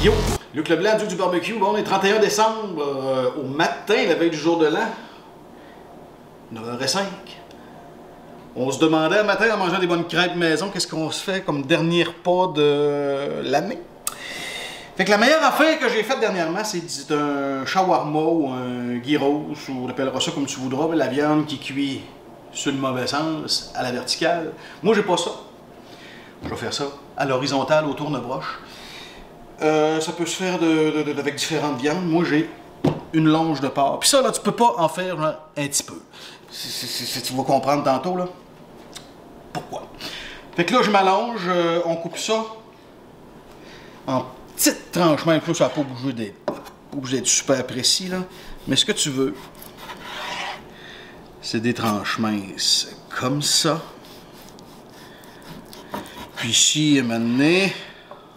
Yo! Luc Leblanc, Dieu du barbecue. Bon, on est 31 décembre, au matin, la veille du jour de l'an. 9h05. On se demandait un matin en mangeant des bonnes crêpes maison, qu'est-ce qu'on se fait comme dernier repas de l'année. Fait que la meilleure affaire que j'ai faite dernièrement, c'est un shawarma ou un gyros, ou on appellera ça comme tu voudras, la viande qui cuit sur le mauvais sens, à la verticale. Moi, j'ai pas ça. Je vais faire ça à l'horizontale, au tourne-broche. Ça peut se faire avec différentes viandes. Moi, j'ai une longe de porc. Puis ça, là, tu peux pas en faire genre, un petit peu. Tu vas comprendre tantôt, là. Pourquoi? Fait que là, je m'allonge, on coupe ça en petites tranches. Même plus, ça n'a pas obligé d'être super précis, là. Mais ce que tu veux, c'est des tranches minces comme ça. Puis ici, à un moment donné,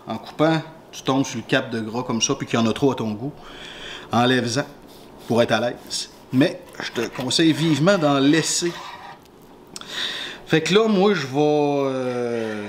en coupant, tu tombes sur le cap de gras comme ça, puis qu'il y en a trop à ton goût. Enlève-en pour être à l'aise. Mais je te conseille vivement d'en laisser. Fait que là, moi, je vais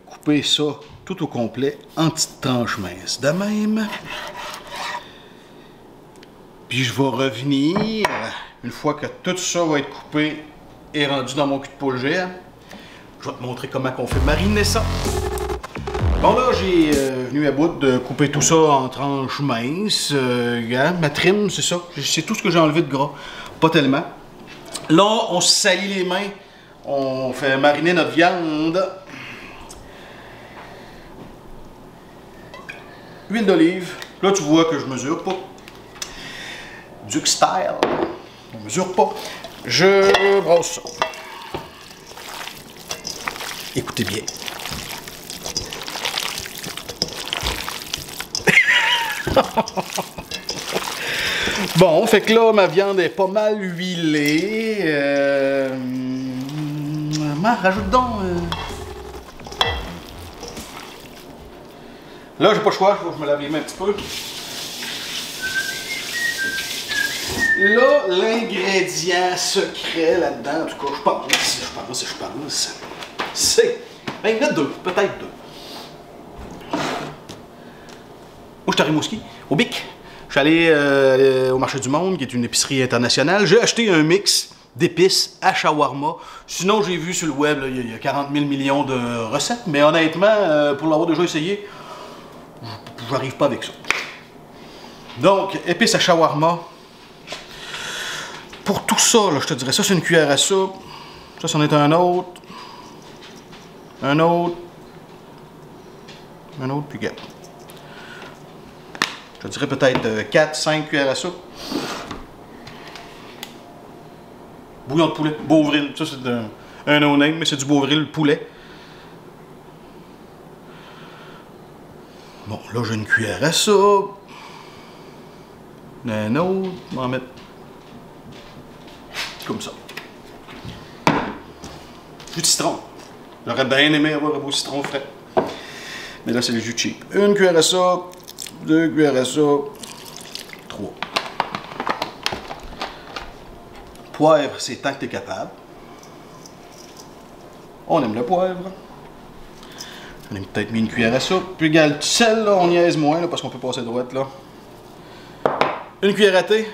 couper ça tout au complet en petites tranches minces. De même. Puis je vais revenir, une fois que tout ça va être coupé et rendu dans mon cul de poule géant, je vais te montrer comment on fait mariner ça. Bon là, j'ai venu à bout de couper tout ça en tranches minces. Ma trim, c'est ça. C'est tout ce que j'ai enlevé de gras. Pas tellement. Là, on se salit les mains. On fait mariner notre viande. Huile d'olive. Là, tu vois que je mesure pas. Duc style. On mesure pas. Je brosse ça. Écoutez bien. Bon, fait que là, ma viande est pas mal huilée. Rajoute donc. Là, j'ai pas le choix, faut que je me lave les mains un petit peu. Là, l'ingrédient secret là-dedans, en tout cas, je pense, c'est. Ben, il y en a deux, peut-être deux. Moi, je suis à Rimouski, au Bic. Je suis allé au Marché du Monde, qui est une épicerie internationale. J'ai acheté un mix d'épices à shawarma. Sinon, j'ai vu sur le web, là, il y a 40 000 millions de recettes. Mais honnêtement, pour l'avoir déjà essayé, j'arrive pas avec ça. Donc, épices à shawarma. Pour tout ça, là, je te dirais, ça c'est une cuillère à soupe. Ça, c'en est un autre. Un autre. Un autre, puis gars. Je dirais peut-être 4-5 cuillères à soupe. Bouillon de poulet, Beauvril. Ça, c'est un no-name, mais c'est du Beauvril poulet. Bon, là, j'ai une cuillère à soupe. Un autre. On va en mettre comme ça. Jus de citron. J'aurais bien aimé avoir un beau citron frais. Mais là, c'est le jus cheap. Une cuillère à soupe. 2 cuillères à soupe, 3. Poivre, c'est tant que tu es capable. On aime le poivre. On a peut-être mis une cuillère à soupe. Puis, regarde, le sel, là, on niaise moins, là, parce qu'on peut passer droite, là. Une cuillère à thé.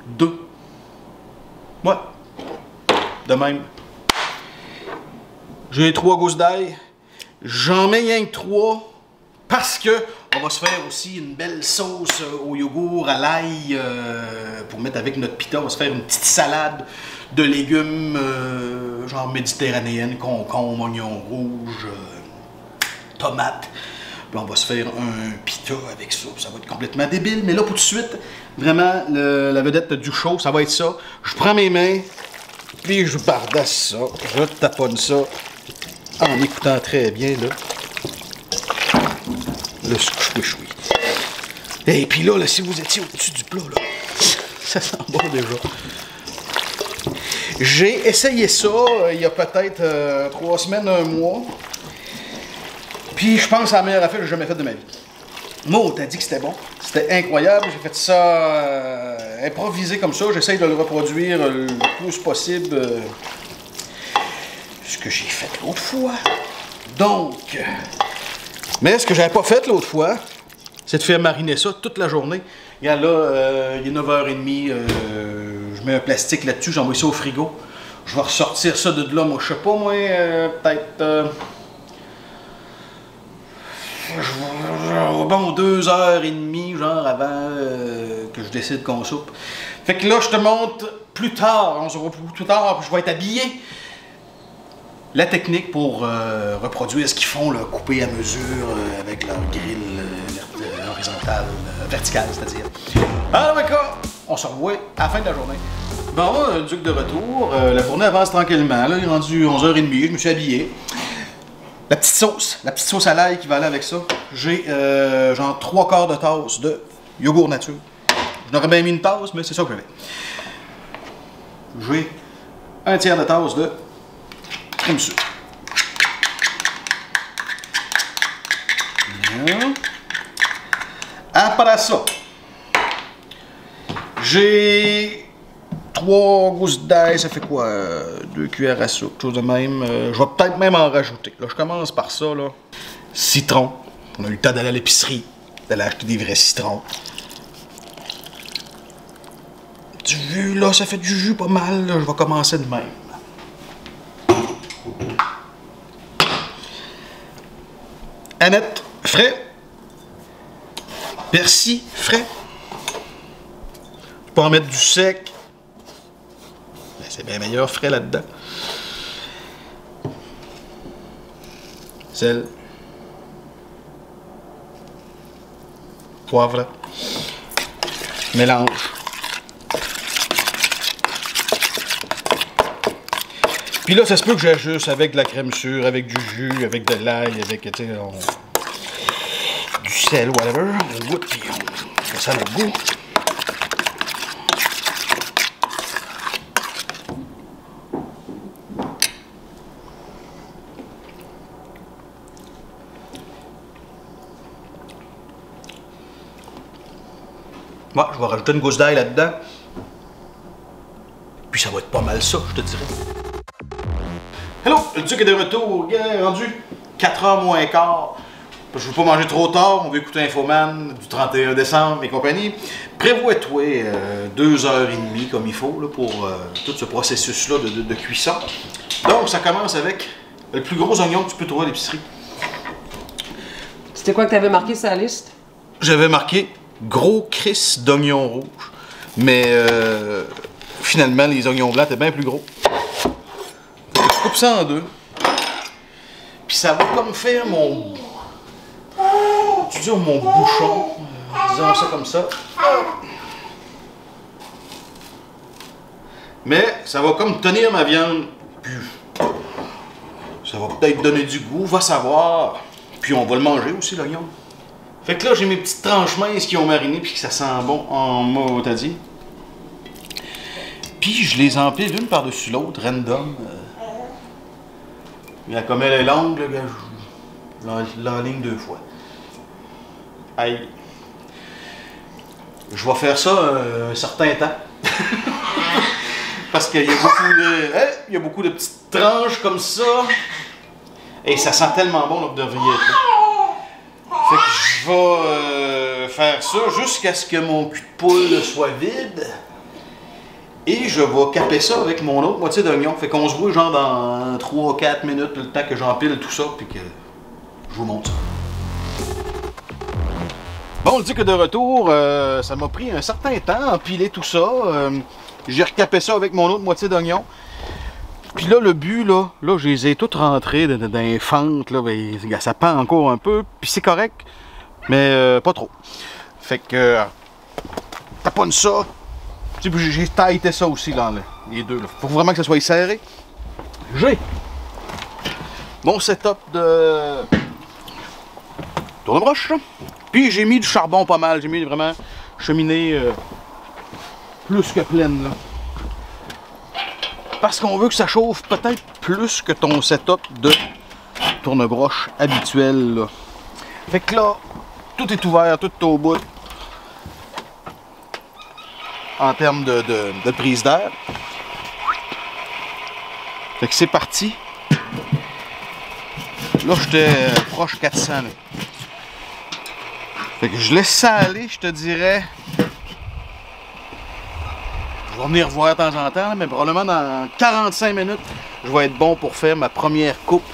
2. Ouais. De même. J'ai 3 gousses d'ail. J'en mets rien que 3 parce que on va se faire aussi une belle sauce au yogourt, à l'ail pour mettre avec notre pita. On va se faire une petite salade de légumes genre méditerranéenne, concombre, oignons rouges, tomates. Puis on va se faire un pita avec ça. Ça va être complètement débile. Mais là, pour tout de suite, vraiment, la vedette du show, ça va être ça. Je prends mes mains, puis je bardasse ça. Je taponne ça. En écoutant très bien, là, le squish-squish. Et puis là, si vous étiez au-dessus du plat, là, ça sent bon déjà. J'ai essayé ça il y a peut-être 3 semaines, 1 mois. Puis je pense que c'est la meilleure affaire que j'ai jamais faite de ma vie. Moi, t'as dit que c'était bon. C'était incroyable. J'ai fait ça improvisé comme ça. J'essaye de le reproduire le plus possible. Ce que j'ai fait l'autre fois. Donc, mais ce que j'avais pas fait l'autre fois, c'est de faire mariner ça toute la journée. Regarde là, il est 9h30, je mets un plastique là-dessus, j'envoie ça au frigo. Je vais ressortir ça de là, moi, je sais pas, moi, peut-être... bon, 2h30, genre, avant que je décide qu'on soupe. Fait que là, je te montre plus tard, on se revoit plus tard, puis je vais être habillé. La technique pour reproduire ce qu'ils font, là, couper à mesure avec leur grille horizontale, verticale, c'est-à-dire. Alors, d'accord, on se revoit à la fin de la journée. Bon, le Duc de retour, la journée avance tranquillement. Là, il est rendu 11h30, je me suis habillé. La petite sauce à l'ail qui va aller avec ça. J'ai genre 3/4 de tasse de yogourt nature. Je n'aurais bien mis une tasse, mais c'est ça que j'avais. J'ai 1/3 de tasse de crème sucre. Après ça, j'ai 3 gousses d'ail, ça fait quoi? 2 cuillères à soupe, chose de même. Je vais peut-être même en rajouter. Là, je commence par ça, là. Citron. On a eu le temps d'aller à l'épicerie, d'aller acheter des vrais citrons. Du jus, là, ça fait du jus pas mal, là. Je vais commencer de même. Aneth, frais. Persil, frais. Tu peux en mettre du sec. Ben, c'est bien meilleur frais là-dedans. Sel. Poivre. Mélange. Puis là, ça se peut que j'ajuste avec de la crème sûre, avec du jus, avec de l'ail, avec, tu sais, du sel, whatever. On goûte, puis on fait ça à notre goût. Ouais, je vais rajouter une gousse d'ail là-dedans. Puis ça va être pas mal ça, je te dirais. Hello, le Duc est de retour. Rendu 4h moins quart. Je veux pas manger trop tard, on veut écouter Infoman du 31 décembre et compagnie. Prévois-toi 2h30 comme il faut là, pour tout ce processus-là de cuisson. Donc ça commence avec le plus gros oignon que tu peux trouver à l'épicerie. C'était quoi que tu avais marqué sur la liste? J'avais marqué gros cris d'oignons rouges, mais finalement les oignons blancs étaient bien plus gros. Je coupe ça en deux. Puis ça va comme faire mon... Tu dis mon bouchon. Disons ça comme ça. Mais ça va comme tenir ma viande. Puis ça va peut-être donner du goût, va savoir. Puis on va le manger aussi, l'oignon. Fait que là, j'ai mes petites tranches minces qui ont mariné puis que ça sent bon en mot, t'as dit. Puis je les empile l'une par-dessus l'autre, random. Comme elle est longue, je l'enligne 2 fois. Aïe. Je vais faire ça un certain temps. Parce qu'il y a beaucoup de petites tranches comme ça. Et ça sent tellement bon là, que de devriez être là. Fait que je vais faire ça jusqu'à ce que mon cul de poule soit vide. Et je vais caper ça avec mon autre moitié d'oignon. Fait qu'on se voit genre dans 3-4 minutes, le temps que j'empile tout ça, puis que je vous montre ça. Bon, on dit que de retour, ça m'a pris un certain temps à empiler tout ça. J'ai recapé ça avec mon autre moitié d'oignon. Puis là, le but, là je les ai toutes rentrées dans les fentes, là, ben, ça pend encore un peu, puis c'est correct, mais pas trop. Fait que, taponne ça. J'ai taillé ça aussi, là, les deux. Faut vraiment que ça soit serré. J'ai mon setup de tourne-broche. Puis j'ai mis du charbon pas mal. J'ai mis vraiment cheminée plus que pleine, là. Parce qu'on veut que ça chauffe peut-être plus que ton setup de tourne-broche habituel, là. Fait que là, tout est ouvert, tout est au bout. En termes de prise d'air. Fait que c'est parti. Là, j'étais proche 400. Là. Fait que je laisse ça aller, je te dirais. Je vais venir voir de temps en temps, mais probablement dans 45 minutes, je vais être bon pour faire ma première coupe.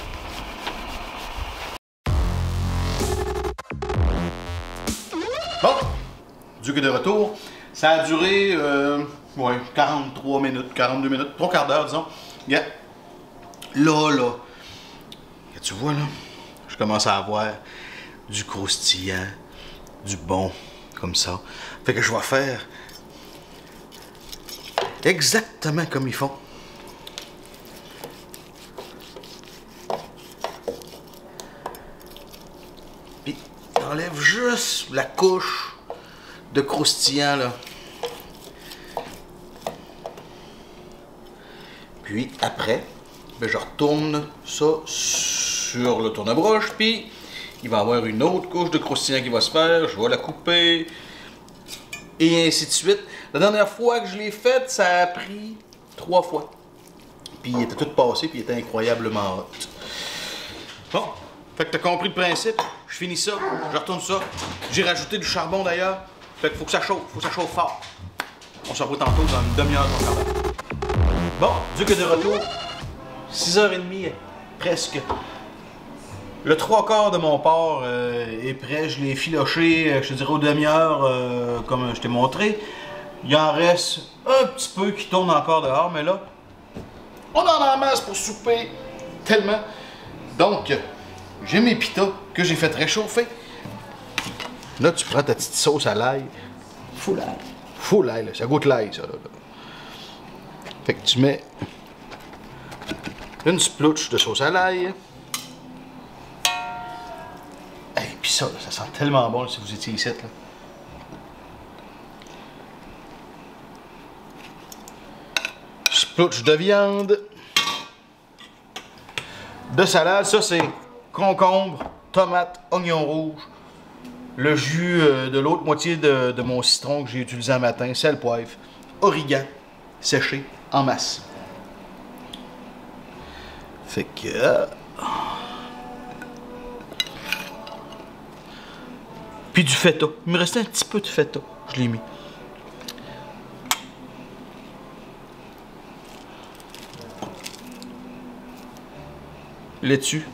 Bon, Duc est de retour. Ça a duré 43 minutes, 42 minutes, 3 quarts d'heure, disons. Yeah. Là, tu vois, là, je commence à avoir du croustillant, du bon, comme ça. Fait que je vais faire exactement comme ils font. Puis, j'enlève juste la couche de croustillant, là. Puis, après, ben, je retourne ça sur le tourne-broche, puis il va y avoir une autre couche de croustillant qui va se faire, je vais la couper, et ainsi de suite. La dernière fois que je l'ai faite, ça a pris 3 fois. Puis il était tout passé, puis il était incroyablement hot. Bon, fait que t'as compris le principe, je finis ça, je retourne ça, j'ai rajouté du charbon d'ailleurs, fait qu'il faut que ça chauffe fort. On se revoit tantôt dans une demi-heure, ton quart d'heure. Bon, Duc est de retour, 6h30 presque. Le 3/4 de mon porc est prêt, je l'ai filoché, je te dirais aux demi-heure, comme je t'ai montré. Il en reste un petit peu qui tourne encore dehors, mais là, on en a en masse pour souper, tellement. Donc, j'ai mes pitas que j'ai fait réchauffer. Là, tu prends ta petite sauce à l'ail. Full ail. Full ail, là. Ça goûte l'ail, ça. Là. Fait que tu mets une splouche de sauce à l'ail. Et puis ça, là, ça sent tellement bon là, si vous étiez ici. Là. Splouche de viande. De salade, ça c'est concombre, tomate, oignon rouge. Le jus de l'autre moitié de mon citron que j'ai utilisé un matin, sel, poivre, origan séché en masse. Fait que... Puis du feta. Il me restait un petit peu de feta. Je l'ai mis. Laitue.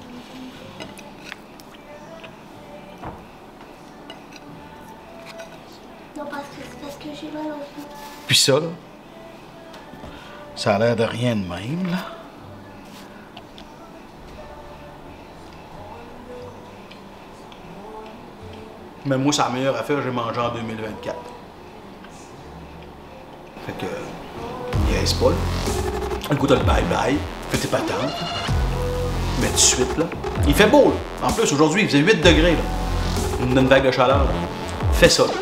Non, parce que j'ai mal au cou. Puis ça, là, ça a l'air de rien de même, là. Mais moi, c'est la meilleure affaire que j'ai mangée en 2024. Fait que, niaise pas, là. Un coup de bye-bye, fais tes patentes. Mais tout de suite, là. Il fait beau, là. En plus, aujourd'hui, il faisait 8 degrés, là. Une vague de chaleur, là. Fais ça, là.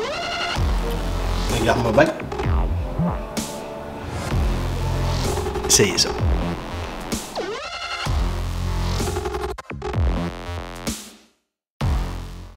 Regarde-moi bien. C'est ça.